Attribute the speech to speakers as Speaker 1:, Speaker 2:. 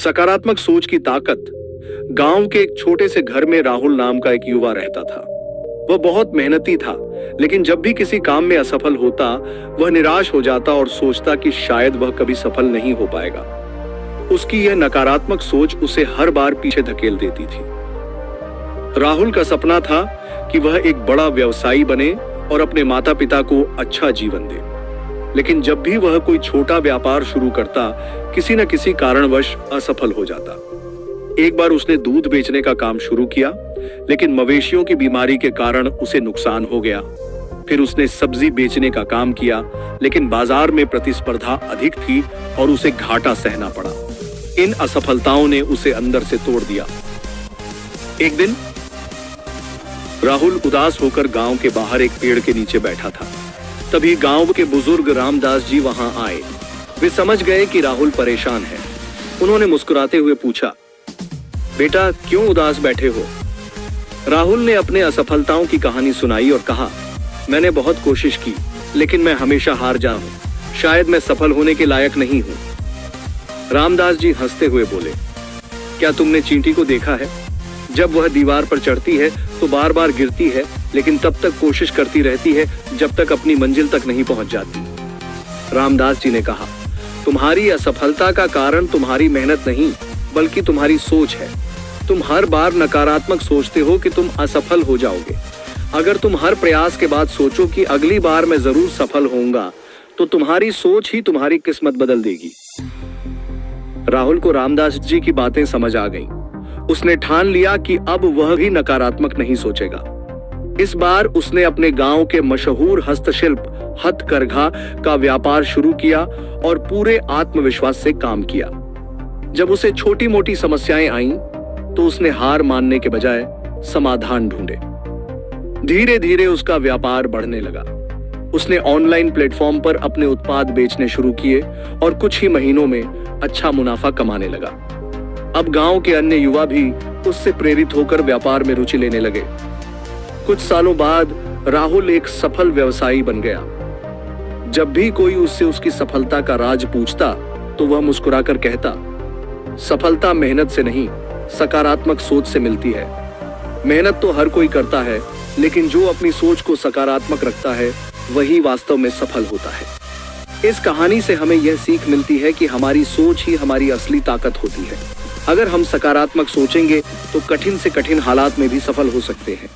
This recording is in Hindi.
Speaker 1: सकारात्मक सोच की ताकत। गांव के एक छोटे से घर में राहुल नाम का एक युवा रहता था। वह बहुत मेहनती था, लेकिन जब भी किसी काम में असफल होता, वह निराश हो जाता और सोचता कि शायद वह कभी सफल नहीं हो पाएगा। उसकी यह नकारात्मक सोच उसे हर बार पीछे धकेल देती थी। राहुल का सपना था कि वह एक बड़ा व्यवसायी बने और अपने माता पिता को अच्छा जीवन दे। लेकिन जब भी वह कोई छोटा व्यापार शुरू करता, किसी न किसी कारणवश असफल हो जाता। एक बार उसने दूध बेचने का काम शुरू किया, लेकिन मवेशियों की बीमारी के कारण उसे नुकसान हो गया। फिर उसने सब्जी बेचने का काम किया, लेकिन बाजार में प्रतिस्पर्धा अधिक थी और उसे घाटा सहना पड़ा। इन असफलताओं ने उसे अंदर से तोड़ दिया। एक दिन राहुल उदास होकर गांव के बाहर एक पेड़ के नीचे बैठा था। तभी गांव के बुजुर्ग रामदास जी वहां आए। वे समझ गए कि राहुल परेशान है। उन्होंने मुस्कुराते हुए पूछा, बेटा क्यों उदास बैठे हो? राहुल ने अपने असफलताओं की कहानी सुनाई और कहा, मैंने बहुत कोशिश की, लेकिन मैं हमेशा हार जा हूं। शायद मैं सफल होने के लायक नहीं हूं। रामदास जी हंसते हुए बोले, क्या तुमने चींटी को देखा है? जब वह दीवार पर चढ़ती है तो बार बार गिरती है, लेकिन तब तक कोशिश करती रहती है जब तक अपनी मंजिल तक नहीं पहुंच जाती। रामदास जी ने कहा, तुम्हारी असफलता का कारण तुम्हारी मेहनत नहीं, बल्कि तुम्हारी सोच है। तुम हर बार नकारात्मक सोचते हो कि तुम असफल हो जाओगे। अगर तुम हर प्रयास के बाद सोचो कि अगली बार मैं जरूर सफल होऊंगा, तो तुम्हारी सोच ही तुम्हारी किस्मत बदल देगी। राहुल को रामदास जी की बातें समझ आ गईं। उसने ठान लिया कि अब वह भी नकारात्मक नहीं सोचेगा। इस बार उसने अपने गांव के मशहूर हस्तशिल्प हथकरघा का व्यापार शुरू किया और पूरे आत्मविश्वास से काम किया। जब उसे छोटी मोटी समस्याएं आईं, तो उसने हार मानने के बजाय समाधान ढूंढे। धीरे धीरे उसका व्यापार बढ़ने लगा। उसने ऑनलाइन प्लेटफॉर्म पर अपने उत्पाद बेचने शुरू किए और कुछ ही महीनों में अच्छा मुनाफा कमाने लगा। अब गांव के अन्य युवा भी उससे प्रेरित होकर व्यापार में रुचि लेने लगे। कुछ सालों बाद राहुल एक सफल व्यवसायी बन गया। जब भी कोई उससे उसकी सफलता का राज पूछता, तो वह मुस्कुराकर कहता, सफलता मेहनत से नहीं, सकारात्मक सोच से मिलती है। मेहनत तो हर कोई करता है, लेकिन जो अपनी सोच को सकारात्मक रखता है, वही वास्तव में सफल होता है। इस कहानी से हमें यह सीख मिलती है कि हमारी सोच ही हमारी असली ताकत होती है। अगर हम सकारात्मक सोचेंगे, तो कठिन से कठिन हालात में भी सफल हो सकते हैं।